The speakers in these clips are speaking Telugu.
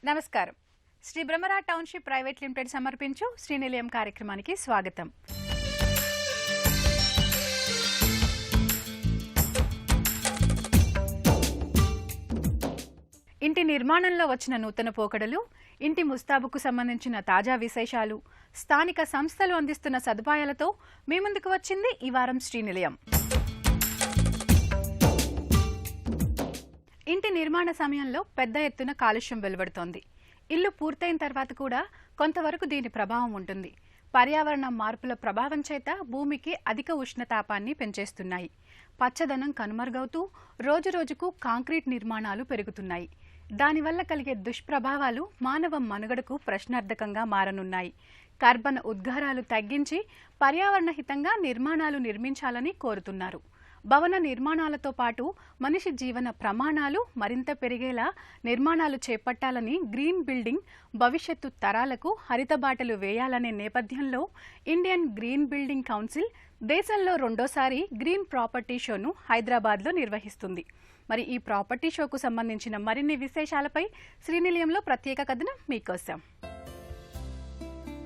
నమస్కారం. శ్రీ బ్రహ్మరా టౌన్షిప్ ప్రైవేట్ లిమిటెడ్ సమర్పించు శ్రీనిలయం కార్యక్రమానికి స్వాగతం. ఇంటి నిర్మాణంలో వచ్చిన నూతన పోకడలు, ఇంటి ముస్తాబుకు సంబంధించిన తాజా విశేషాలు, స్థానిక సంస్థలు అందిస్తున్న సదుపాయాలతో మీ ముందుకు వచ్చింది ఈ వారం శ్రీనిలయం. ఇంటి నిర్మాణ సమయంలో పెద్ద ఎత్తున కాలుష్యం వెలువడుతోంది. ఇల్లు పూర్తయిన తర్వాత కూడా కొంతవరకు దీని ప్రభావం ఉంటుంది. పర్యావరణ మార్పుల ప్రభావం చేత భూమికి అధిక ఉష్ణతాపాన్ని పెంచేస్తున్నాయి. పచ్చదనం కనుమరుగవుతూ రోజురోజుకు కాంక్రీట్ నిర్మాణాలు పెరుగుతున్నాయి. దానివల్ల కలిగే దుష్ప్రభావాలు మానవ మనుగడకు ప్రశ్నార్థకంగా మారనున్నాయి. కార్బన్ ఉద్గారాలు తగ్గించి పర్యావరణ హితంగా నిర్మాణాలు నిర్మించాలని కోరుతున్నారు. భవన నిర్మాణాలతో పాటు మనిషి జీవన ప్రమాణాలు మరింత పెరిగేలా నిర్మాణాలు చేపట్టాలని గ్రీన్ బిల్డింగ్ భవిష్యత్తు తరాలకు హరితబాటలు వేయాలనే నేపథ్యంలో ఇండియన్ గ్రీన్ బిల్డింగ్ కౌన్సిల్ దేశంలో రెండోసారి గ్రీన్ ప్రాపర్టీ షోను హైదరాబాద్లో నిర్వహిస్తుంది. మరి ఈ ప్రాపర్టీ షోకు సంబంధించిన మరిన్ని విశేషాలపై శ్రీనిలయంలో ప్రత్యేక కథనం మీకోసం.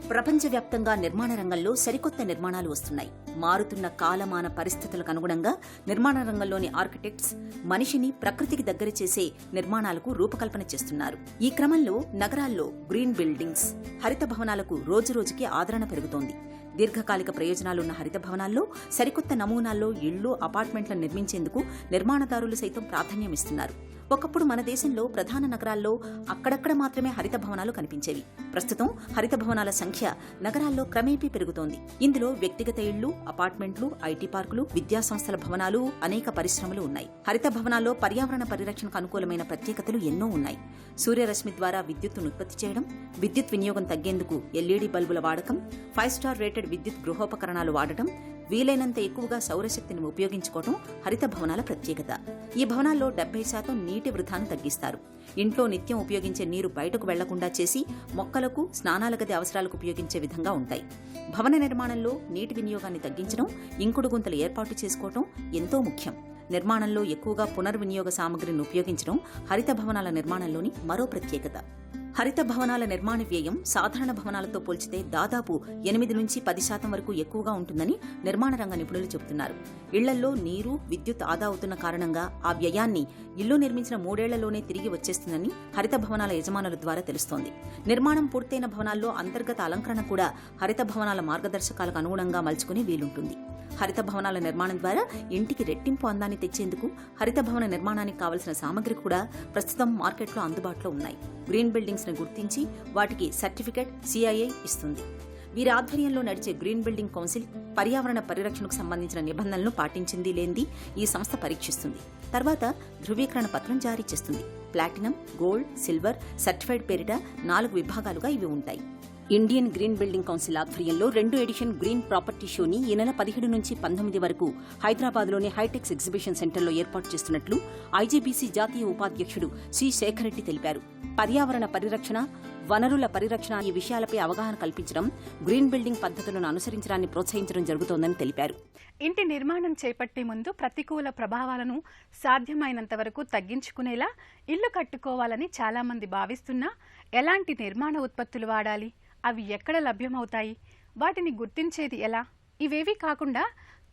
ప్రపంచవ్యాప్తంగా నిర్మాణ రంగంలో సరికొత్త నిర్మాణాలు వస్తున్నాయి. మారుతున్న కాలమాన పరిస్థితులకు అనుగుణంగా నిర్మాణ రంగంలోని ఆర్కిటెక్ట్స్ మనిషిని ప్రకృతికి దగ్గర చేసే నిర్మాణాలకు రూపకల్పన చేస్తున్నారు. ఈ క్రమంలో నగరాల్లో గ్రీన్ బిల్డింగ్స్, హరిత భవనాలకు రోజురోజుకి ఆదరణ పెరుగుతోంది. దీర్ఘకాలిక ప్రయోజనాలున్న హరిత భవనాల్లో సరికొత్త నమూనాల్లో ఇళ్లు, అపార్ట్మెంట్లను నిర్మించేందుకు నిర్మాణదారులు సైతం ప్రాధాన్యమిస్తున్నారు. ఒకప్పుడు మన దేశంలో ప్రధాన నగరాల్లో అక్కడక్కడ మాత్రమే హరిత భవనాలు కనిపించేవి. ప్రస్తుతం హరిత భవనాల సంఖ్య నగరాల్లో క్రమేపీ పెరుగుతోంది. ఇందులో వ్యక్తిగత ఇళ్లు, అపార్ట్మెంట్లు, ఐటీ పార్కులు, విద్యాసంస్థల భవనాలు, అనేక పరిశ్రమలు ఉన్నాయి. హరిత భవనాల్లో పర్యావరణ పరిరక్షణకు అనుకూలమైన ప్రత్యేకతలు ఎన్నో ఉన్నాయి. సూర్యరశ్మి ద్వారా విద్యుత్తును ఉత్పత్తి చేయడం, విద్యుత్ వినియోగం తగ్గేందుకు ఎల్ఈడీ బల్బుల వాడకం, 5 స్టార్ రేటెడ్ విద్యుత్ గృహోపకరణాలు వాడటం, వీలైనంత ఎక్కువగా సౌరశక్తిని ఉపయోగించుకోవడం హరిత భవనాల ప్రత్యేకత. ఈ భవనాల్లో 70% నీటి వృధాను తగ్గిస్తారు. ఇంట్లో నిత్యం ఉపయోగించే నీరు బయటకు వెళ్లకుండా చేసి మొక్కలకు, స్నానాల గది అవసరాలకు ఉపయోగించే విధంగా ఉంటాయి. భవన నిర్మాణంలో నీటి వినియోగాన్ని తగ్గించడం, ఇంకుడు గుంతలు ఏర్పాటు చేసుకోవడం ఎంతో ముఖ్యం. నిర్మాణంలో ఎక్కువగా పునర్వినియోగ సామగ్రిని ఉపయోగించడం హరిత భవనాల నిర్మాణంలోని మరో ప్రత్యేకత. హరిత భవనాల నిర్మాణ వ్యయం సాధారణ భవనాలతో పోల్చితే దాదాపు 8 నుంచి 10% వరకు ఎక్కువగా ఉంటుందని నిర్మాణ రంగ నిపుణులు చెబుతున్నారు. ఇళ్లల్లో నీరు, విద్యుత్ ఆదా అవుతున్న కారణంగా ఆ వ్యయాన్ని ఇల్లు నిర్మించిన 3 ఏళ్లలోనే తిరిగి వచ్చేస్తుందని హరిత భవనాల యజమానుల ద్వారా తెలుస్తోంది. నిర్మాణం పూర్తయిన భవనాల్లో అంతర్గత అలంకరణ కూడా హరిత భవనాల మార్గదర్శకాలకు అనుగుణంగా మలుచుకుని వీలుంటుంది. హరిత భవనాల నిర్మాణం ద్వారా ఇంటికి రెట్టింపు అందాన్ని తెచ్చేందుకు హరిత భవన నిర్మాణానికి కావలసిన సామగ్రి కూడా ప్రస్తుతం మార్కెట్లో అందుబాటులో ఉన్నాయి. గ్రీన్ బిల్డింగ్స్ ను గుర్తించి వాటికి సర్టిఫికెట్ సిఐఐ ఇస్తుంది. వీరి ఆధ్వర్యంలో నడిచే గ్రీన్ బిల్డింగ్ కౌన్సిల్ పర్యావరణ పరిరక్షణకు సంబంధించిన నిబంధనలను పాటించింది లేనిది ఈ సంస్థ పరీక్షిస్తుంది. తర్వాత ధృవీకరణ పత్రం జారీ చేస్తుంది. ప్లాటినం, గోల్డ్, సిల్వర్, సర్టిఫైడ్ పేరిట 4 విభాగాలుగా ఇవి ఉంటాయి. ఇండియన్ గ్రీన్ బిల్డింగ్ కౌన్సిల్ ఆధ్వర్యంలో 2 ఎడిషన్ గ్రీన్ ప్రాపర్టీ షోని ఈ నెల 17 నుంచి 19 వరకు హైదరాబాద్లోని హైటెక్స్ ఎగ్జిబిషన్ సెంటర్లో ఏర్పాటు చేస్తున్నట్లు ఐజీబీసీ జాతీయ ఉపాధ్యక్షుడు సి శేఖర్ రెడ్డి తెలిపారు. పర్యావరణ పరిరక్షణ, వనరుల పరిరక్షణ ఈ విషయాలపై అవగాహన కల్పించడం, గ్రీన్ బిల్డింగ్ పద్ధతులను అనుసరించడాన్ని ప్రోత్సహించడం జరుగుతోందని తెలిపారు. ఇంటి నిర్మాణం చేపట్టే ముందు ప్రతికూల ప్రభావాలను సాధ్యమైనంత వరకు తగ్గించుకునేలా ఇల్లు కట్టుకోవాలని చాలా మంది భావిస్తున్నా ఎలాంటి నిర్మాణ ఉత్పత్తులు వాడాలి, అవి ఎక్కడ లభ్యమవుతాయి, వాటిని గుర్తించేది ఎలా, ఇవేవీ కాకుండా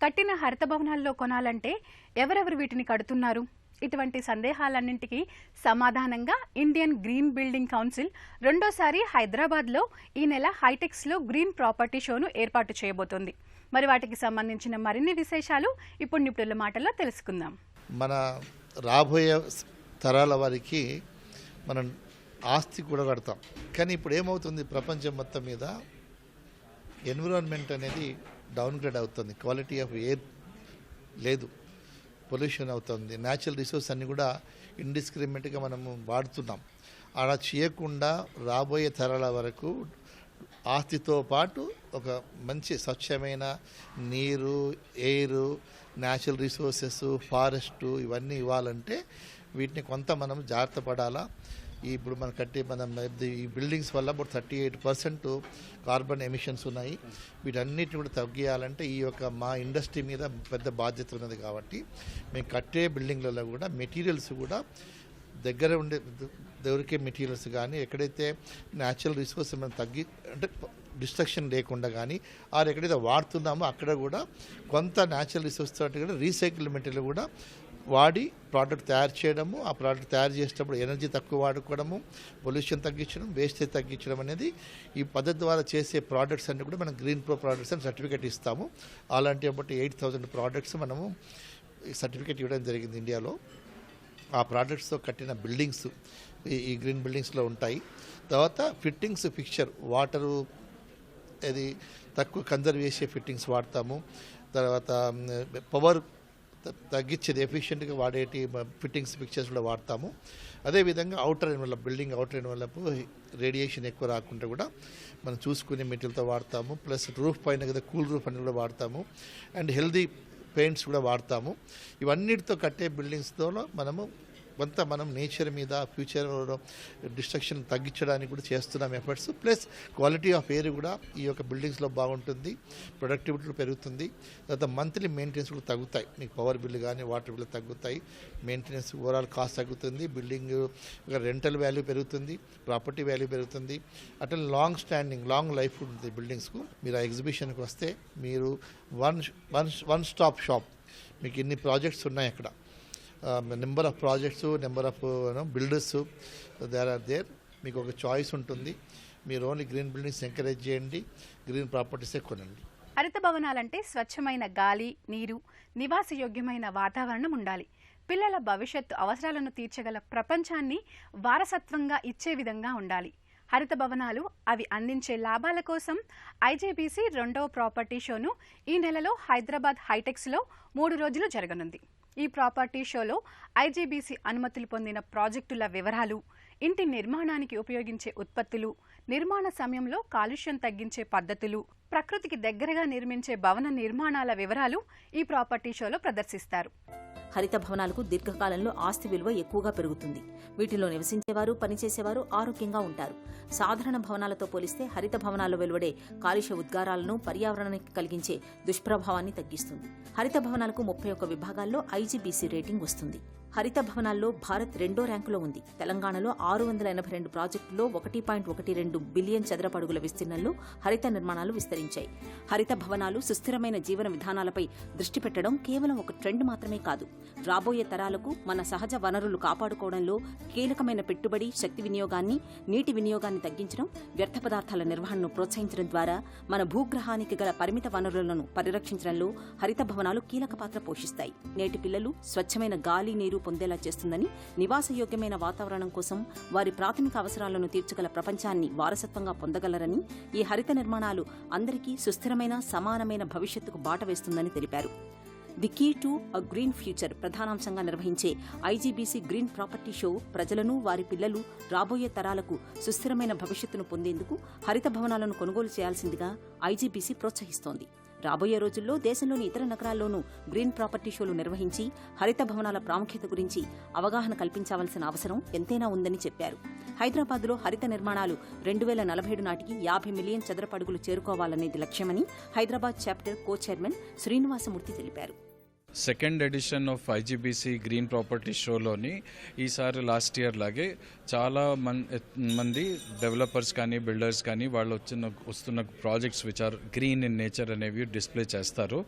కట్టిన హరిత భవనాల్లో కొనాలంటే ఎవరెవరు వీటిని కడుతున్నారు, ఇటువంటి సందేహాలన్నింటికీ సమాధానంగా ఇండియన్ గ్రీన్ బిల్డింగ్ కౌన్సిల్ రెండోసారి హైదరాబాద్లో ఈ నెల హైటెక్స్లో గ్రీన్ ప్రాపర్టీ షోను ఏర్పాటు చేయబోతోంది. మరి వాటికి సంబంధించిన మరిన్ని విశేషాలు ఇప్పుడు నిపుణుల మాటల్లో తెలుసుకుందాం. మన రాబోయే తరాల వారికి మనం ఆస్తి కూడా కడతాం. కానీ ఇప్పుడు ఏమవుతుంది, ప్రపంచం మొత్తం మీద ఎన్విరాన్మెంట్ అనేది డౌన్గ్రేడ్ అవుతుంది. క్వాలిటీ ఆఫ్ ఎయిర్ లేదు, పొల్యూషన్ అవుతుంది. న్యాచురల్ రిసోర్స్ అన్నీ కూడా ఇండిస్క్రిమినేట్గా మనము వాడుతున్నాం. అలా చేయకుండా రాబోయే తరాల వరకు ఆస్తితో పాటు ఒక మంచి స్వచ్ఛమైన నీరు, ఎయిర్, న్యాచురల్ రిసోర్సెస్, ఫారెస్టు ఇవన్నీ ఇవ్వాలంటే వీటిని కొంత మనం జాగ్రత్త పడాలా. ఇప్పుడు మనం కట్టే ఈ బిల్డింగ్స్ వల్ల ఇప్పుడు 38% కార్బన్ ఎమిషన్స్ ఉన్నాయి. వీటన్నిటిని కూడా తగ్గియాలంటే ఈ యొక్క మా ఇండస్ట్రీ మీద పెద్ద బాధ్యత ఉన్నది. కాబట్టి మేము కట్టే బిల్డింగ్లలో కూడా మెటీరియల్స్ కూడా దగ్గర ఉండే దొరికే మెటీరియల్స్ కానీ ఎక్కడైతే న్యాచురల్ రిసోర్స్ మనం అంటే డిస్ట్రక్షన్ లేకుండా కానీ ఎక్కడైతే వాడుతున్నామో అక్కడ కూడా కొంత న్యాచురల్ రిసోర్స్ తోటి కూడా రీసైకిల్ మెటీరియల్ కూడా వాడి ప్రోడక్ట్ తయారు చేయడము, ఆ ప్రోడక్ట్ తయారు చేసేటప్పుడు ఎనర్జీ తక్కువ వాడుకోవడము, పొల్యూషన్ తగ్గించడం, వేస్టేజ్ తగ్గించడం అనేది ఈ పద్ధతి ద్వారా చేసే ప్రోడక్ట్స్ అన్ని కూడా మనం గ్రీన్ ప్రో ప్రోడక్ట్స్ అని సర్టిఫికేట్ ఇస్తాము. అలాంటి బట్టి 8,000 ప్రోడక్ట్స్ మనము సర్టిఫికేట్ ఇవ్వడం జరిగింది ఇండియాలో. ఆ ప్రోడక్ట్స్తో కట్టిన బిల్డింగ్స్ ఈ గ్రీన్ బిల్డింగ్స్లో ఉంటాయి. తర్వాత ఫిట్టింగ్స్, ఫిక్చర్, వాటరు అది తక్కువ కన్జర్వ్ చేసే ఫిట్టింగ్స్ వాడతాము. తర్వాత పవర్ తగ్గించేది ఎఫిషియెంట్గా వాడేటి ఫిట్టింగ్స్, పిక్చర్స్ కూడా వాడతాము. అదేవిధంగా outer envelope, building outer envelope radiation ఎక్కువ రాకుండా కూడా మనం చూసుకునే మెటీరియల్తో వాడతాము. ప్లస్ రూఫ్ పైన కదా కూల్ రూఫ్ అని కూడా వాడతాము. అండ్ హెల్దీ పెయింట్స్ కూడా వాడతాము. ఇవన్నిటితో కట్టే బిల్డింగ్స్తో మనం నేచర్ మీద ఫ్యూచర్ డిస్ట్రక్షన్ తగ్గించడానికి కూడా చేస్తున్నాం efforts. Plus quality of air కూడా ఈ యొక్క బిల్డింగ్స్లో బాగుంటుంది, ప్రొడక్టివిటీ పెరుగుతుంది. తర్వాత మంత్లీ మెయింటెనెన్స్ కూడా తగ్గుతాయి. మీకు పవర్ బిల్లు కానీ వాటర్ బిల్లు తగ్గుతాయి, మెయింటెనెన్స్ ఓవరాల్ కాస్ట్ తగ్గుతుంది, బిల్డింగ్ రెంటల్ వాల్యూ పెరుగుతుంది, ప్రాపర్టీ వాల్యూ పెరుగుతుంది. అట్లా లాంగ్ లైఫ్ ఉంటుంది బిల్డింగ్స్కు. మీరు ఆ ఎగ్జిబిషన్కి వస్తే మీరు వన్ స్టాప్ షాప్, మీకు ఇన్ని ప్రాజెక్ట్స్ ఉన్నాయి అక్కడ, number of projects, number of builders there. మీకు ఒక చాయిస్ ఉంటుంది. మీరు ఓన్లీ గ్రీన్ బిల్డింగ్స్ ఎంకరేజ్ చేయండి, గ్రీన్ ప్రాపర్టీసే కొనండి. హరిత భవనాలంటే స్వచ్ఛమైన గాలి, నీరు, నివాసయోగ్యమైన వాతావరణం ఉండాలి. పిల్లల భవిష్యత్తు అవసరాలను తీర్చగల ప్రపంచాన్ని వారసత్వంగా ఇచ్చే విధంగా ఉండాలి. హరిత భవనాలు అవి అందించే లాభాల కోసం ఐజీబీసీ 2వ ప్రాపర్టీ షోను ఈ నెలలో హైదరాబాద్ హైటెక్స్లో 3 రోజులు జరగనుంది. ఈ ప్రాపర్టీ షోలో ఐజీబీసీ అనుమతులు పొందిన ప్రాజెక్టుల వివరాలు, ఇంటి నిర్మాణానికి ఉపయోగించే ఉత్పత్తులు, నిర్మాణ సమయంలో కాలుష్యం తగ్గించే పద్ధతులు, ప్రకృతికి దగ్గరగా నిర్మించే భవన నిర్మాణాల వివరాలు ఈ ప్రాపర్టీ షోలో ప్రదర్శిస్తారు. హరిత భవనాలకు దీర్ఘకాలంలో ఆస్తి విలువ ఎక్కువగా పెరుగుతుంది. వీటిలో నివసించేవారు, పనిచేసేవారు ఆరోగ్యంగా ఉంటారు. సాధారణ భవనాలతో పోలిస్తే హరిత భవనాల్లో వెలువడే కాలుష్య ఉద్గారాలను, పర్యావరణానికి కలిగించే దుష్ప్రభావాన్ని తగ్గిస్తుంది. హరిత భవనాలకు 31 విభాగాల్లో ఐజీబీసీ రేటింగ్ వస్తుంది. హరిత భవనాల్లో భారత్ 2వ ర్యాంకులో ఉంది. తెలంగాణలో 682 ప్రాజెక్టుల్లో 1.12 బిలియన్ చదరపు అడుగుల విస్తీర్ణంలో హరిత నిర్మాణాలు విస్తరించాయి. హరిత భవనాలు సుస్థిరమైన జీవన విధానాలపై దృష్టి పెట్టడం కేవలం ఒక ట్రెండ్ మాత్రమే కాదు, రాబోయే తరాలకు మన సహజ వనరులు కాపాడుకోవడంలో కీలకమైన పెట్టుబడి. శక్తి వినియోగాన్ని, నీటి వినియోగాన్ని తగ్గించడం, వ్యర్థ పదార్థాల నిర్వహణను ప్రోత్సహించడం ద్వారా మన భూగ్రహానికి గల పరిమిత వనరులను పరిరక్షించడంలో హరిత భవనాలు కీలక పాత్ర పోషిస్తాయి. నేటి పిల్లలు స్వచ్ఛమైన గాలి, నీరు పొందేలా చేస్తుందని, నివాసయోగ్యమైన వాతావరణం కోసం వారి ప్రాథమిక అవసరాలను తీర్చగల ప్రపంచాన్ని వారసత్వంగా పొందగలరని, ఈ హరిత నిర్మాణాలు అందరికీ సుస్థిరమైన, సమానమైన భవిష్యత్తుకు బాట వేస్తుందని తెలిపారు. The key to a green future ప్రధానాంశంగా నిర్వహించే ఐజీబీసీ గ్రీన్ ప్రాపర్టీ షో ప్రజలను, వారి పిల్లలు, రాబోయే తరాలకు సుస్థిరమైన భవిష్యత్తును పొందేందుకు హరిత భవనాలను కొనుగోలు చేయాల్సిందిగా ఐజీబీసీ ప్రోత్సహిస్తోంది. రాబోయే రోజుల్లో దేశంలోని ఇతర నగరాల్లోనూ గ్రీన్ ప్రాపర్టీ షోలు నిర్వహించి హరిత భవనాల ప్రాముఖ్యత గురించి అవగాహన కల్పించాల్సిన అవసరం ఎంతైనా ఉందని చెప్పారు. హైదరాబాద్లో హరిత నిర్మాణాలు 2047 నాటికి 50 మిలియన్ చదరపు అడుగులు చేరుకోవాలనేది లక్ష్యమని Hyderabad chapter co chairman Srinivasamurthy తెలిపారు. Second edition of IGBC green property షోలోని ఈసారి లాస్ట్ ఇయర్ లాగే చాలా మంది డెవలపర్స్ కానీ, బిల్డర్స్ కానీ వాళ్ళు వస్తున్న projects which are green in nature అనేవి డిస్ప్లే చేస్తారు.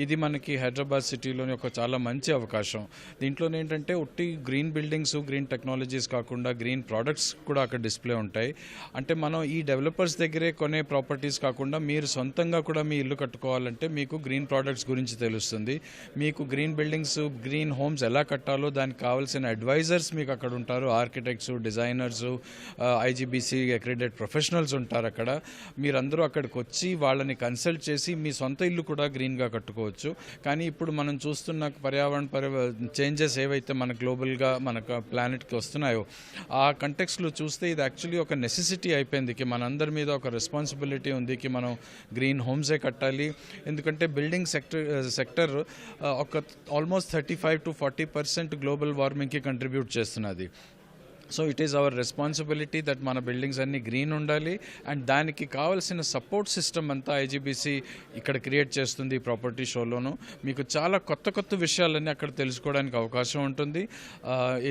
ఇది మనకి హైదరాబాద్ సిటీలోని ఒక చాలా మంచి అవకాశం. దీంట్లో ఏంటంటే ఉట్టి గ్రీన్ బిల్డింగ్స్, గ్రీన్ టెక్నాలజీస్ కాకుండా గ్రీన్ ప్రోడక్ట్స్ కూడా అక్కడ డిస్ప్లే ఉంటాయి. అంటే మనం ఈ డెవలపర్స్ దగ్గరే కొనే ప్రాపర్టీస్ కాకుండా మీరు సొంతంగా కూడా మీ ఇల్లు కట్టుకోవాలంటే మీకు గ్రీన్ ప్రోడక్ట్స్ గురించి తెలుస్తుంది. మీకు గ్రీన్ బిల్డింగ్స్, గ్రీన్ హోమ్స్ ఎలా కట్టాలో దానికి కావాల్సిన అడ్వైజర్స్ మీకు అక్కడ ఉంటారు. Architects, designers, IGBC accredited professionals ఉంటారు అక్కడ. మీరందరూ అక్కడికి వచ్చి వాళ్ళని కన్సల్ట్ చేసి మీ సొంత ఇల్లు కూడా గ్రీన్గా కట్టుకోవచ్చు. కానీ ఇప్పుడు మనం చూస్తున్న పర్యావరణ చేంజెస్ ఏవైతే మన గ్లోబల్గా మన ప్లానెట్కి వస్తున్నాయో ఆ కంటెక్స్లో చూస్తే ఇది యాక్చువల్లీ ఒక నెసెసిటీ అయిపోయింది. మనందరి మీద ఒక రెస్పాన్సిబిలిటీ ఉంది మనం గ్రీన్ హోమ్సే కట్టాలి. ఎందుకంటే బిల్డింగ్ సెక్టర్ ఒక ఆల్మోస్ట్ 35 to 40% గ్లోబల్ వార్మింగ్కి కంట్రిబ్యూట్ చేస్తున్నది. So it is our responsibility that మన బిల్డింగ్స్ అన్నీ గ్రీన్ ఉండాలి. అండ్ దానికి కావాల్సిన సపోర్ట్ సిస్టమ్ అంతా ఐజీబీసీ ఇక్కడ క్రియేట్ చేస్తుంది ఈ ప్రాపర్టీ షోలోను. మీకు చాలా కొత్త విషయాలన్నీ అక్కడ తెలుసుకోవడానికి అవకాశం ఉంటుంది.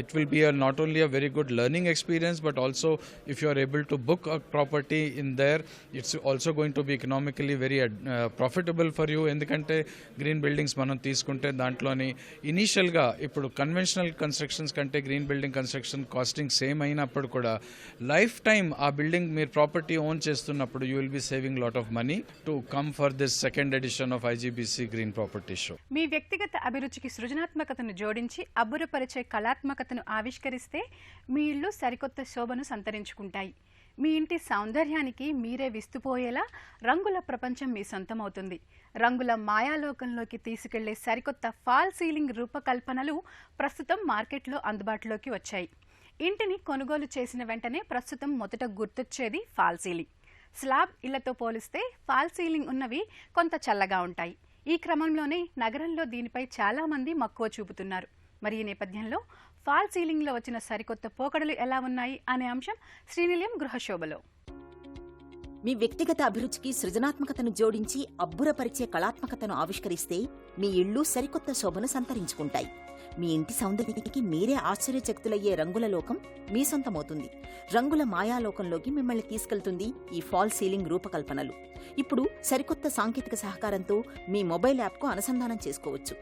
It will be not only a very good learning experience, but also if you are able to book a property in there, it's also going to be economically very profitable for you. ఎందుకంటే గ్రీన్ బిల్డింగ్స్ మనం తీసుకుంటే దాంట్లోని ఇనీషియల్గా ఇప్పుడు కన్వెన్షనల్ కన్స్ట్రక్షన్స్ కంటే green building construction costing same అయినప్పుడు కూడా లైఫ్ టైం ఆ బిల్డింగ్ మీరు ప్రాపర్టీ ఓన్ చేస్తున్నప్పుడు you will be saving lot of money to come for this second edition of IGBC green property show. మీ వ్యక్తిగత అభిరుచికి సృజనాత్మకతను జోడించి అబ్బురపరిచే కళాత్మకతను ఆవిష్కరిస్తే మీ ఇళ్ళు సరికొత్త శోభను సంతరించుకుంటాయి. మీ ఇంటి సౌందర్యానికి మీరే విస్తుపోయేలా రంగుల ప్రపంచం మీ సొంతమవుతుంది. రంగుల మాయాలోకంలోకి తీసుకెళ్లే సరికొత్త ఫాల్ సీలింగ్ రూపకల్పనలు ప్రస్తుతం మార్కెట్లో అందుబాటులోకి వచ్చాయి. ఇంటిని కొనుగోలు చేసిన వెంటనే ప్రస్తుతం మొదట గుర్తొచ్చేది ఫాల్ సీలింగ్. స్లాబ్ ఇళ్లతో పోలిస్తే ఫాల్ సీలింగ్ ఉన్నవి కొంత చల్లగా ఉంటాయి. ఈ క్రమంలోనే నగరంలో దీనిపై చాలా మంది మక్కువ చూపుతున్నారు. మరి ఈ నేపథ్యంలో ఫాల్ సీలింగ్లో వచ్చిన సరికొత్త పోకడలు ఎలా ఉన్నాయి అనే అంశం శ్రీనిలయం గృహశోభలో. మీ వ్యక్తిగత అభిరుచికి సృజనాత్మకతను జోడించి అబ్బురపరిచే కళాత్మకతను ఆవిష్కరిస్తే మీ ఇళ్ళు సరికొత్త శోభను సంతరించుకుంటాయి. మీ ఇంటి సౌందర్యానికి మీరే ఆశ్చర్యచకితులయ్యే రంగుల లోకం మీ సొంతమవుతుంది. రంగుల మాయాలోకంలోకి మిమ్మల్ని తీసుకెళ్తుంది ఈ ఫాల్ సీలింగ్ రూపకల్పనలు. ఇప్పుడు సరికొత్త సాంకేతిక సహకారంతో మీ మొబైల్ యాప్కు అనుసంధానం చేసుకోవచ్చు.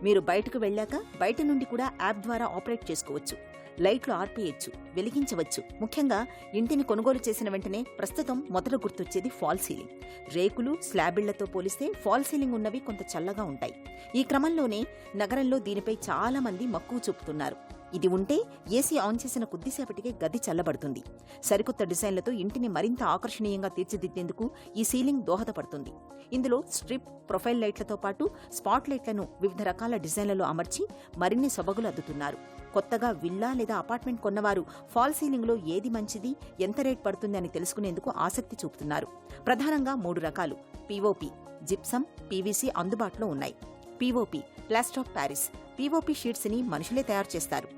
మీరు బయటకు వెళ్ళాక బయట నుండి కూడా యాప్ ద్వారా ఆపరేట్ చేసుకోవచ్చు. లైట్లు ఆర్పేయచ్చు, వెలిగించవచ్చు. ముఖ్యంగా ఇంటిని కొనుగోలు చేసిన వెంటనే ప్రస్తుతం మొదట గుర్తొచ్చేది ఫాల్ సీలింగ్. రేకులు, స్లాబిళ్లతో పోలిస్తే ఫాల్ సీలింగ్ ఉన్నవి కొంత చల్లగా ఉంటాయి. ఈ క్రమంలోనే నగరంలో దీనిపై చాలా మంది మక్కువ చూపుతున్నారు. ఇది ఉంటే ఏసీ ఆన్ చేసిన కొద్దిసేపటికే గది చల్లబడుతుంది. సరికొత్త డిజైన్లతో ఇంటిని మరింత ఆకర్షణీయంగా తీర్చిదిద్దేందుకు ఈ సీలింగ్ దోహదపడుతుంది. ఇందులో స్ట్రిప్, ప్రొఫైల్ లైట్లతో పాటు స్పాట్ లైట్లను వివిధ రకాల డిజైన్లలో అమర్చి మరిన్ని సొబగులు అద్దుతున్నారు. కొత్తగా విల్లా లేదా అపార్ట్మెంట్ కొన్నవారు ఫాల్ సీలింగ్లో ఏది మంచిది, ఎంత రేట్ పడుతుంది అని తెలుసుకునేందుకు ఆసక్తి చూపుతున్నారు. ప్రధానంగా 3 రకాలు పీఓపీ, జిప్సమ్, పీవీసీ అందుబాటులో ఉన్నాయి. POP plaster of Paris. POP sheets ని మనుషులే తయారు చేస్తారు.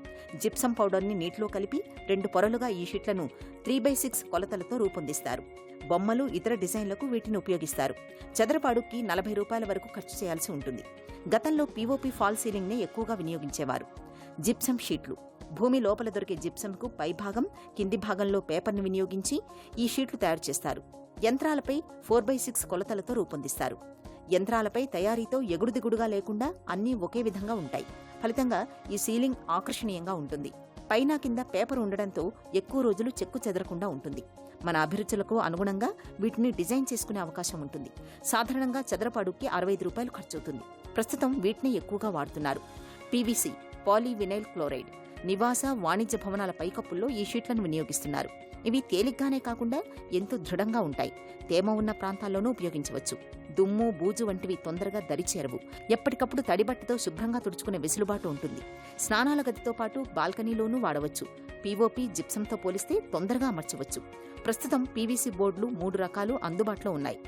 జిప్సమ్ పౌడర్ని నీటిలో కలిపి 2 పొరలుగా ఈ షీట్లను 3/6 కొలతలతో రూపొందిస్తారు. బొమ్మలు, ఇతర డిజైన్లకు వీటిని ఉపయోగిస్తారు. చదరపాడుకి ₹40 వరకు ఖర్చు చేయాల్సి ఉంటుంది. గతంలో పీఓపీ ఫాల్ సీలింగ్ నే ఎక్కువగా వినియోగించేవారు. జిప్సమ్ షీట్లు. భూమి లోపల దొరికే జిప్సంకు పైభాగం, కింది భాగంలో పేపర్ను వినియోగించి ఈ షీట్లు తయారు చేస్తారు. యంత్రాలపై 4/6 కొలతలతో రూపొందిస్తారు. యంత్రాలపై తయారీతో ఎగుడుదిగుడుగా లేకుండా అన్నీ ఒకే విధంగా ఉంటాయి. ఫలితంగా ఈ సీలింగ్ ఆకర్షణీయంగా ఉంటుంది. పైన కింద పేపర్ ఉండడంతో ఎక్కువ రోజులు చెక్కు చెదరకుండా ఉంటుంది. మన అభిరుచులకు అనుగుణంగా వీటిని డిజైన్ చేసుకునే అవకాశం ఉంటుంది. సాధారణంగా చదరపాడుకి ₹65 ఖర్చవుతుంది. ప్రస్తుతం వీటిని ఎక్కువగా వాడుతున్నారు. PVC polyvinyl chloride. నివాస, వాణిజ్య భవనాల పైకప్పుల్లో ఈ షీట్లను వినియోగిస్తున్నారు. ఇవి తేలిగ్గానే కాకుండా ఎంతో దృఢంగా ఉంటాయి. తేమ ఉన్న ప్రాంతాల్లోనూ ఉపయోగించవచ్చు. దుమ్ము, బూజు వంటివి తొందరగా దరిచేరవు. ఎప్పటికప్పుడు తడిబట్టతో శుభ్రంగా తుడుచుకునే వెసులుబాటు ఉంటుంది. స్నానాల గదితో పాటు బాల్కనీలోనూ వాడవచ్చు. పీఓపీ, జిప్సంతో పోలిస్తే తొందరగా అమర్చవచ్చు. ప్రస్తుతం పీవీసీ బోర్డులు 3 రకాలు అందుబాటులో ఉన్నాయి.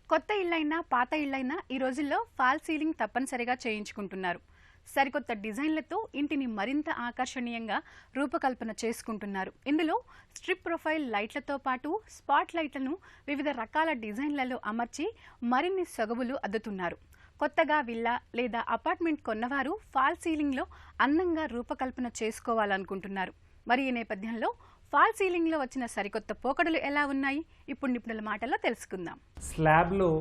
కొత్త ఇళ్లైనా పాత ఇళ్లైనా ఈ రోజుల్లో ఫాల్ సీలింగ్ తప్పనిసరిగా చేయించుకుంటున్నారు. సరికొత్త డిజైన్లతో ఇంటిని మరింత ఆకర్షణీయంగా రూపకల్పన చేసుకుంటున్నారు. ఇందులో స్ట్రిప్ ప్రొఫైల్ లైట్లతో పాటు స్పాట్ లైట్లను వివిధ రకాల డిజైన్లలో అమర్చి మరిన్ని సొగబులు అద్దుతున్నారు. కొత్తగా విల్లా లేదా అపార్ట్మెంట్ కొన్నవారు ఫాల్ సీలింగ్లో అందంగా రూపకల్పన చేసుకోవాలనుకుంటున్నారు. మరి ఈ నేపథ్యంలో ఫాల్ సీలింగ్లో వచ్చిన సరికొత్త పోకడలు ఎలా ఉన్నాయి, ఇప్పుడు నిపుణుల మాటల్లో తెలుసుకుందాం. స్లాబ్లో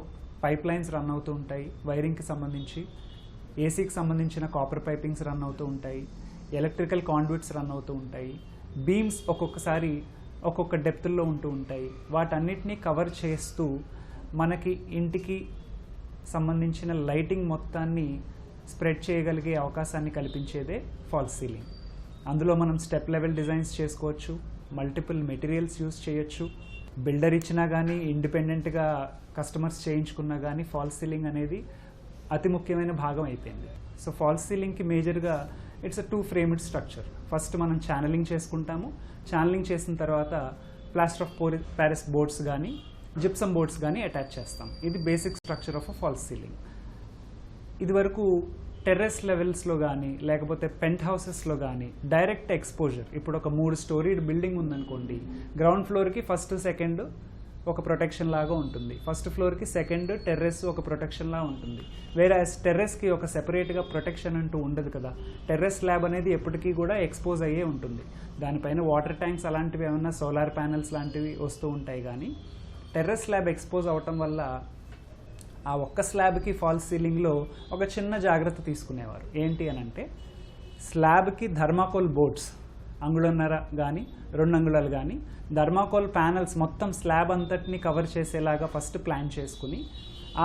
పైప్ లైన్స్ రన్ అవుతూ ఉంటాయి. వైరింగ్కి సంబంధించి ఏసీకి సంబంధించిన కాపర్ పైపింగ్స్ రన్ అవుతూ ఉంటాయి. ఎలక్ట్రికల్ కాండ్యూట్స్ రన్ అవుతూ ఉంటాయి. బీమ్స్ ఒక్కొక్కసారి ఒక్కొక్క డెప్త్లో ఉంటూ ఉంటాయి. వాటన్నిటినీ కవర్ చేస్తూ మనకి ఇంటికి సంబంధించిన లైటింగ్ మొత్తాన్ని స్ప్రెడ్ చేయగలిగే అవకాశాన్ని కల్పించేదే ఫాల్ సీలింగ్. అందులో మనం స్టెప్ లెవెల్ డిజైన్స్ చేసుకోవచ్చు. మల్టిపుల్ మెటీరియల్స్ యూజ్ చేయొచ్చు. బిల్డర్ ఇచ్చినా కానీ, ఇండిపెండెంట్గా కస్టమర్స్ చేయించుకున్నా కానీ ఫాల్ సీలింగ్ అనేది అతి ముఖ్యమైన భాగం అయిపోయింది. సో ఫాల్ సీలింగ్కి మేజర్గా ఇట్స్ 2 ఫ్రేమ్డ్ స్ట్రక్చర్. ఫస్ట్ మనం ఛానలింగ్ చేసుకుంటాము. ఛానలింగ్ చేసిన తర్వాత ప్లాస్టర్ ఆఫ్ ప్యారిస్ బోర్డ్స్ కానీ, జిప్సమ్ బోర్డ్స్ కానీ అటాచ్ చేస్తాం. ఇది basic structure of a fall ceiling. ఇది వరకు టెర్రస్ లెవెల్స్లో కానీ లేకపోతే పెంట్ హౌసెస్లో కానీ డైరెక్ట్ ఎక్స్పోజర్, ఇప్పుడు ఒక 3 స్టోరీడ్ బిల్డింగ్ ఉందనుకోండి, గ్రౌండ్ ఫ్లోర్కి ఫస్ట్ సెకండ్ ఒక ప్రొటెక్షన్ లాగా ఉంటుంది, ఫస్ట్ ఫ్లోర్కి సెకండ్ టెర్రస్ ఒక ప్రొటెక్షన్ లాగా ఉంటుంది. వేరే టెర్రస్కి ఒక సెపరేట్గా ప్రొటెక్షన్ అంటూ ఉండదు కదా. టెర్రస్ స్లాబ్ అనేది ఎప్పటికీ కూడా ఎక్స్పోజ్ అయ్యే ఉంటుంది. దానిపైన వాటర్ ట్యాంక్స్ అలాంటివి ఏమన్నా సోలార్ ప్యానెల్స్ లాంటివి వస్తూ ఉంటాయి. కానీ టెర్రస్ స్లాబ్ ఎక్స్పోజ్ అవటం వల్ల ఆ ఒక్క స్లాబ్కి ఫాల్స్ సీలింగ్లో ఒక చిన్న జాగ్రత్త తీసుకునేవారు. ఏంటి అని అంటే, స్లాబ్కి థర్మాకోల్ బోర్డ్స్ అంగుళన్నర కానీ 2 అంగుళాలు కానీ థర్మాకోల్ ప్యానల్స్ మొత్తం స్లాబ్ అంతటిని కవర్ చేసేలాగా ఫస్ట్ ప్లాన్ చేసుకుని,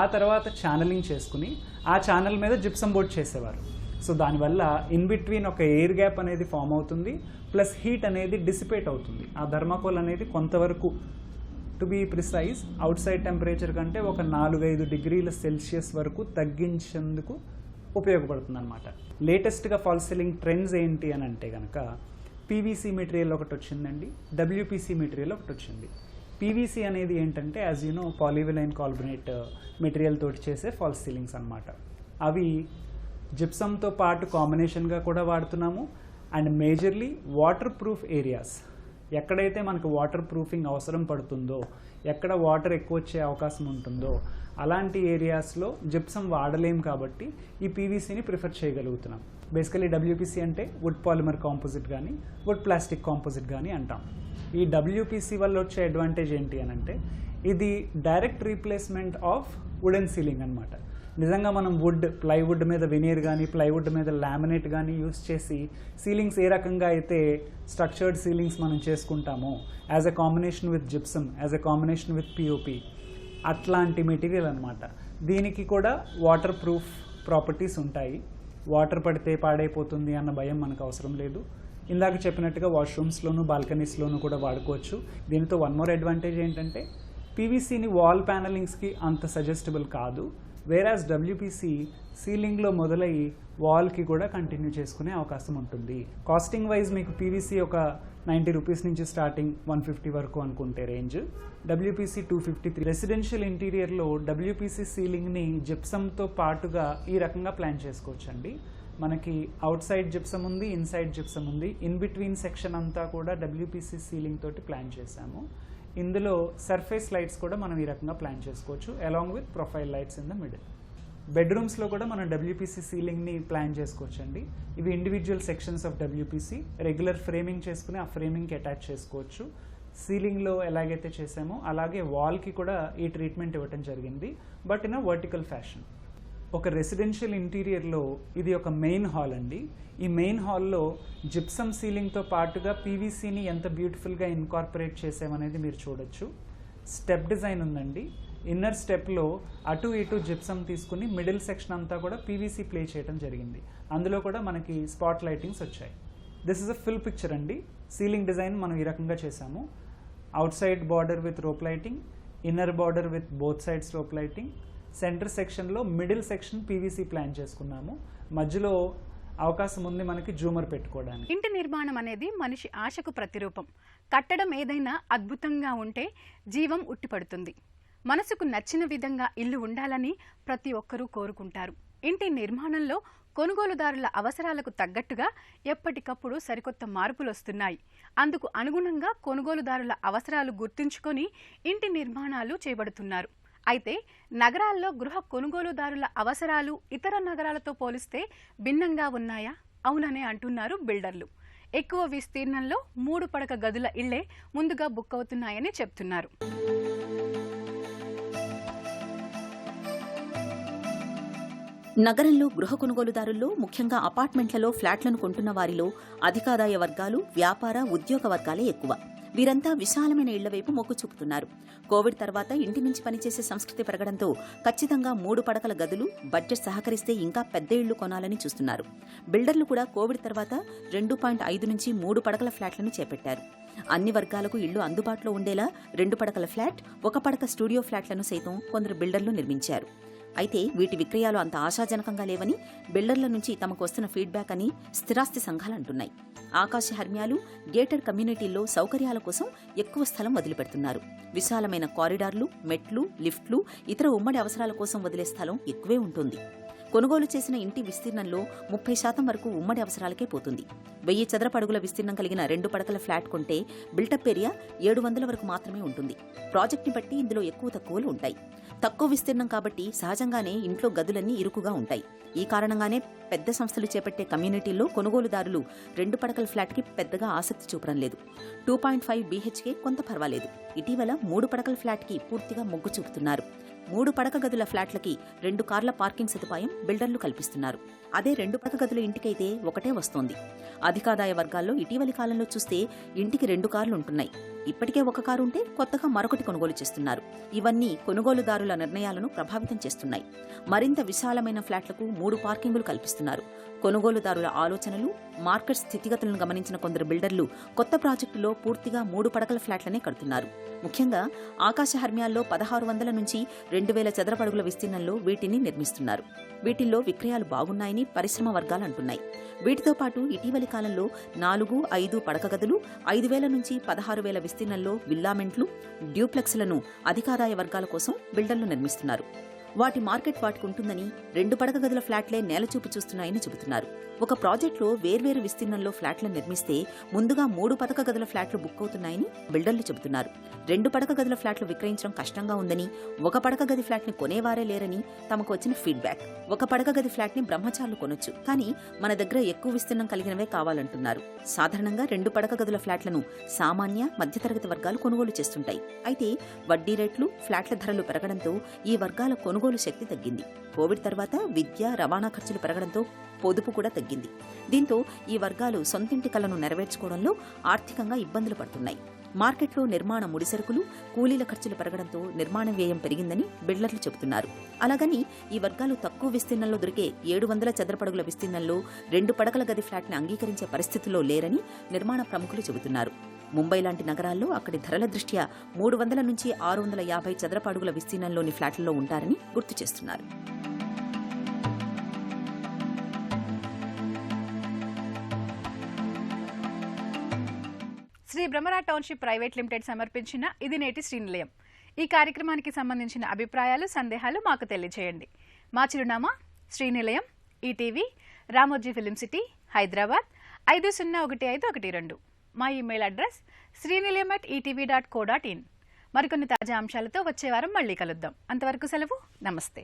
ఆ తర్వాత ఛానలింగ్ చేసుకుని ఆ ఛానల్ మీద జిప్సమ్ బోర్డ్ చేసేవారు. సో దానివల్ల ఇన్ బిట్వీన్ ఒక ఎయిర్ గ్యాప్ అనేది ఫామ్ అవుతుంది, ప్లస్ హీట్ అనేది డిసిపేట్ అవుతుంది. ఆ థర్మాకోల్ అనేది కొంతవరకు, to be precise, outside temperature కంటే ఒక 4-5 డిగ్రీల సెల్సియస్ వరకు తగ్గించేందుకు ఉపయోగపడుతుంది అనమాట. లేటెస్ట్గా ఫాల్స్ సీలింగ్ ట్రెండ్స్ ఏంటి అని అంటే కనుక, పీవీసీ మెటీరియల్ ఒకటి వచ్చిందండి, డబ్ల్యూపీసీ మెటీరియల్ ఒకటి వచ్చింది. పీవీసీ అనేది ఏంటంటే, as you know, polyvinyl carbonate material తోటి చేసే ఫాల్స్ సీలింగ్స్ అనమాట. అవి జిప్సమ్తో పాటు కాంబినేషన్గా కూడా వాడుతున్నాము. And majorly water proof areas, ఎక్కడైతే మనకు వాటర్ ప్రూఫింగ్ అవసరం పడుతుందో, ఎక్కడ వాటర్ ఎక్కువ వచ్చే అవకాశం ఉంటుందో అలాంటి ఏరియాస్లో జిప్సమ్ వాడలేం కాబట్టి ఈ పీవీసీని ప్రిఫర్ చేయగలుగుతున్నాం. బేసికలీ డబ్ల్యూపీసీ అంటే వుడ్ పాలిమర్ కాంపోజిట్ కానీ వుడ్ ప్లాస్టిక్ కాంపోజిట్ కానీ అంటాం. ఈ డబ్ల్యూపీసీ వల్ల వచ్చే అడ్వాంటేజ్ ఏంటి అని అంటే, ఇది direct replacement of wooden ceiling అనమాట. నిజంగా మనం ప్లైవుడ్ మీద వెనీర్ కానీ ప్లైవుడ్ మీద లామినేట్ కానీ యూస్ చేసి సీలింగ్స్ ఏ రకంగా అయితే స్ట్రక్చర్డ్ సీలింగ్స్ మనం చేసుకుంటామో, as a combination with gypsum, as a combination with POP, అట్లాంటి మెటీరియల్ అనమాట. దీనికి కూడా వాటర్ ప్రూఫ్ ప్రాపర్టీస్ ఉంటాయి. వాటర్ పడితే పాడైపోతుంది అన్న భయం మనకు అవసరం లేదు. ఇందాక చెప్పినట్టుగా వాష్రూమ్స్లోను బాల్కనీస్లోనూ కూడా వాడుకోవచ్చు. దీనితో వన్ మోర్ అడ్వాంటేజ్ ఏంటంటే, పీవీసీని వాల్ ప్యానలింగ్స్కి అంత సజెస్టబుల్ కాదు, వేరాజ్ డబ్ల్యూపీసీ సీలింగ్లో మొదలై వాల్కి కూడా కంటిన్యూ చేసుకునే అవకాశం ఉంటుంది. కాస్టింగ్ వైజ్ మీకు పీవీసీ ఒక 90 రూపీస్ నుంచి స్టార్టింగ్ 150 వరకు అనుకుంటే రేంజ్, డబ్ల్యూపీసీ 253. రెసిడెన్షియల్ ఇంటీరియర్లో డబ్ల్యూపీసీ సీలింగ్ని జిప్సమ్తో పాటుగా ఈ రకంగా ప్లాన్ చేసుకోవచ్చండి. మనకి అవుట్ సైడ్ జిప్సమ్ ఉంది, ఇన్సైడ్ జిప్సమ్ ఉంది. ఇన్ బిట్వీన్ సెక్షన్ అంతా కూడా డబ్ల్యూపీసీ సీలింగ్ తోటి ప్లాన్ చేశాము. ఇందులో సర్ఫేస్ లైట్స్ కూడా మనం ఈ రకంగా ప్లాన్ చేసుకోవచ్చు, along with profile lights in the middle. బెడ్రూమ్స్లో కూడా మనం డబ్ల్యూపీసీ సీలింగ్ని ప్లాన్ చేసుకోవచ్చు అండి. ఇవి individual sections of WPC, regular framing చేసుకుని ఆ ఫ్రేమింగ్కి అటాచ్ చేసుకోవచ్చు. సీలింగ్లో ఎలాగైతే చేసామో అలాగే వాల్కి కూడా ఈ ట్రీట్మెంట్ ఇవ్వటం జరిగింది, but in a vertical fashion. ఒక రెసిడెన్షియల్ ఇంటీరియర్లో ఇది ఒక మెయిన్ హాల్ అండి. ఈ మెయిన్ హాల్లో జిప్సమ్ సీలింగ్తో పాటుగా పీవీసీని ఎంత బ్యూటిఫుల్గా ఇన్కార్పొరేట్ చేసామనేది మీరు చూడొచ్చు. స్టెప్ డిజైన్ ఉందండి. ఇన్నర్ స్టెప్లో అటు ఇటు జిప్సమ్ తీసుకుని మిడిల్ సెక్షన్ అంతా కూడా పీవీసీ ప్లే చేయడం జరిగింది. అందులో కూడా మనకి స్పాట్ లైటింగ్స్ వచ్చాయి. This is a full picture అండి. సీలింగ్ డిజైన్ మనం ఈ రకంగా చేసాము. Out side border with rope lighting, inner border with both sides rope lighting, centre సెక్షన్లో మిడిల్ సెక్షన్ పీవీసీ ప్లాన్ చేసుకున్నాము. మధ్యలో అవకాశం ఉంది మనకి జూమర్ పెట్టుకోవడానికి. ఇంటి నిర్మాణం అనేది మనిషి ఆశకు ప్రతిరూపం. కట్టడం ఏదైనా అద్భుతంగా ఉంటే జీవం ఉట్టిపడుతుంది. మనసుకు నచ్చిన విధంగా ఇల్లు ఉండాలని ప్రతి ఒక్కరూ కోరుకుంటారు. ఇంటి నిర్మాణంలో కొనుగోలుదారుల అవసరాలకు తగ్గట్టుగా ఎప్పటికప్పుడు సరికొత్త మార్పులు వస్తున్నాయి. అందుకు అనుగుణంగా కొనుగోలుదారుల అవసరాలు గుర్తుంచుకొని ఇంటి నిర్మాణాలు చేపడుతున్నారు. అయితే నగరాల్లో గృహ కొనుగోలుదారుల అవసరాలు ఇతర నగరాలతో పోలిస్తే భిన్నంగా ఉన్నాయా? అవుననే అంటున్నారు బిల్డర్లు. ఎక్కువ విస్తీర్ణంలో 3 పడక గదుల ఇళ్లే ముందుగా బుక్ అవుతున్నాయని చెప్తున్నారు. నగరంలో గృహ కొనుగోలుదారుల్లో, ముఖ్యంగా అపార్ట్మెంట్లలో ఫ్లాట్లను కొంటున్న వారిలో అధికాదాయ వర్గాలు, వ్యాపార, ఉద్యోగ వర్గాలే ఎక్కువ. వీరంతా విశాలమైన ఇళ్ల వైపు మొగ్గు చూపుతున్నారు. కోవిడ్ తర్వాత ఇంటి నుంచి పనిచేసే సంస్కృతి పెరగడంతో ఖచ్చితంగా 3 పడకల గదులు, బడ్జెట్ సహకరిస్తే ఇంకా పెద్ద ఇళ్లు కొనాలని చూస్తున్నారు. బిల్డర్లు కూడా కోవిడ్ తర్వాత 2.5 నుంచి 3 పడకల ఫ్లాట్లను చేపట్టారు. అన్ని వర్గాలకు ఇళ్లు అందుబాటులో ఉండేలా 2 పడకల ఫ్లాట్, 1 పడక స్టూడియో ఫ్లాట్లను సైతం కొందరు బిల్డర్లు నిర్మించారు. అయితే వీటి విక్రయాలు అంత ఆశాజనకంగా లేవని బిల్డర్ల నుంచి తమకు వస్తున్న ఫీడ్బ్యాక్ అని స్థిరాస్తి సంఘాలు అంటున్నాయి. ఆకాశ హర్మ్యాలు, గేటెడ్ కమ్యూనిటీల్లో సౌకర్యాల కోసం ఎక్కువ స్థలం వదిలిపెడుతున్నారు. విశాలమైన కారిడార్లు, మెట్లు, లిఫ్ట్లు, ఇతర ఉమ్మడి అవసరాల కోసం వదిలే స్థలం ఎక్కువే ఉంటుంది. కొనుగోలు చేసిన ఇంటి విస్తీర్ణంలో 30% వరకు ఉమ్మడి అవసరాలకే పోతుంది. 1000 చదరపు అడుగుల విస్తీర్ణం కలిగిన 2 పడకల ఫ్లాట్ కొంటే బిల్టప్ ఏరియా 700 వరకు మాత్రమే ఉంటుంది. ప్రాజెక్ట్ని బట్టి ఇందులో ఎక్కువ తక్కువలు ఉంటాయి. తక్కువ విస్తీర్ణం కాబట్టి సహజంగానే ఇంట్లో గదులన్నీ ఇరుకుగా ఉంటాయి. ఈ కారణంగానే పెద్ద సంస్థలు చేపట్టే కమ్యూనిటీల్లో కొనుగోలుదారులు 2 పడకల ఫ్లాట్కి పెద్దగా ఆసక్తి చూపడం లేదు. 2.5 BHK కొంత పర్వాలేదు. ఇటీవల 3 పడకల ఫ్లాట్కి పూర్తిగా మొగ్గు చూపుతున్నారు. 3 పడక గదుల ఫ్లాట్లకి 2 కార్ల పార్కింగ్ సదుపాయం బిల్డర్లు కల్పిస్తున్నారు. అదే 2 పడక గదుల ఇంటికైతే ఒకటే వస్తోంది. అధికాదాయ వర్గాల్లో ఇటీవలి కాలంలో చూస్తే ఇంటికి 2 కార్లు ఉంటున్నాయి. ఇప్పటికే ఒక కారు ఉంటే కొత్తగా మరొకటి కొనుగోలు చేస్తున్నారు. ఇవన్నీ కొనుగోలుదారుల నిర్ణయాలను ప్రభావితం చేస్తున్నాయి. మరింత విశాలమైన ఫ్లాట్లకు 3 పార్కింగులు కల్పిస్తున్నారు. కొనుగోలుదారుల ఆలోచనలు, మార్కెట్ స్థితిగతులను గమనించిన కొందరు బిల్డర్లు కొత్త ప్రాజెక్టులో పూర్తిగా 3 పడకల ఫ్లాట్లనే కడుతున్నారు. ముఖ్యంగా ఆకాశ హర్మ్యాల్లో 1600 నుంచి 2000 చదరపు అడుగుల విస్తీర్ణంలో వీటిని నిర్మిస్తున్నారు. వీటిల్లో విక్రయాలు బాగున్నాయని పరిశ్రమ వర్గాలు అంటున్నాయి. వీటితో పాటు ఇటీవలి కాలంలో 4, 5 పడక గదులు, 5000 నుంచి 16,000 విస్తీర్ణంలో విల్లామెంట్లు, డ్యూప్లెక్స్లను అధికాదాయ వర్గాల కోసం బిల్డర్లు నిర్మిస్తున్నారు. వాటి మార్కెట్ వాటికి ఉంటుందని 2 పడక గదుల ఫ్లాట్లే నేలచూపు చూస్తున్నాయని చెబుతున్నారు. ఒక ప్రాజెక్టులో వేర్వేరు విస్తీర్ణంలో ఫ్లాట్లను నిర్మిస్తే ముందుగా 3 పడక గదుల ఫ్లాట్లు బుక్ అవుతున్నాయని బిల్డర్లు చెబుతున్నారు. 2 పడక గదుల ఫ్లాట్లు విక్రయించడం కష్టంగా ఉందని, 1 పడక గది ఫ్లాట్ని కొనేవారే లేరని తమకు వచ్చిన ఫీడ్బ్యాక్. 1 పడక గది ఫ్లాట్ని బ్రహ్మచారులు కొనొచ్చు, కానీ మన దగ్గర ఎక్కువ విస్తీర్ణం కలిగినవే కావాలంటున్నారు. సాధారణంగా 2 పడక గదుల ఫ్లాట్లను సామాన్య, మధ్యతరగతి వర్గాలు కొనుగోలు చేస్తుంటాయి. అయితే వడ్డీ రేట్లు, ఫ్లాట్ల ధరలు పెరగడంతో ఈ వర్గాల కొనుగోలు శక్తి తగ్గింది. కోవిడ్ తర్వాత విద్య, రవాణా ఖర్చులు పెరగడంతో పొదుపు కూడా తగ్గింది. దీంతో ఈ వర్గాలు సొంతింటి కలను నెరవేర్చుకోవడంలో ఆర్థికంగా ఇబ్బందులు పడుతున్నాయి. మార్కెట్లో నిర్మాణ ముడిసరుకులు, కూలీల ఖర్చులు పెరగడంతో నిర్మాణ వ్యయం పెరిగిందని బిల్డర్లు చెబుతున్నారు. అలాగని ఈ వర్గాలు తక్కువ విస్తీర్ణంలో దొరికే 700 చదరపు అడుగుల విస్తీర్ణంలో 2 పడకల గది ఫ్లాట్ని అంగీకరించే పరిస్థితిలో లేరని నిర్మాణ ప్రముఖులు చెబుతున్నారు. ముంబై లాంటి నగరాల్లో అక్కడి ధరల దృష్ట్యా 300 నుంచి 650 చదరపు అడుగుల విస్తీర్ణంలోని ఫ్లాట్లలో ఉంటారని గుర్తు చేస్తున్నారు. Shri Bhramara township private limited సమర్పించిన ఇది నేటి శ్రీనిలయం. ఈ కార్యక్రమానికి సంబంధించిన అభిప్రాయాలు, సందేహాలు మాకు తెలియజేయండి. మా చిరునామా Srinilayam, ETV, Ramoji film city, Hyderabad 501512. మా ఇమెయిల్ అడ్రస్ srinilayam@etv.co.in. మరికొన్ని తాజా అంశాలతో వచ్చే వారం మళ్ళీ కలుద్దాం. అంతవరకు సెలవు. నమస్తే.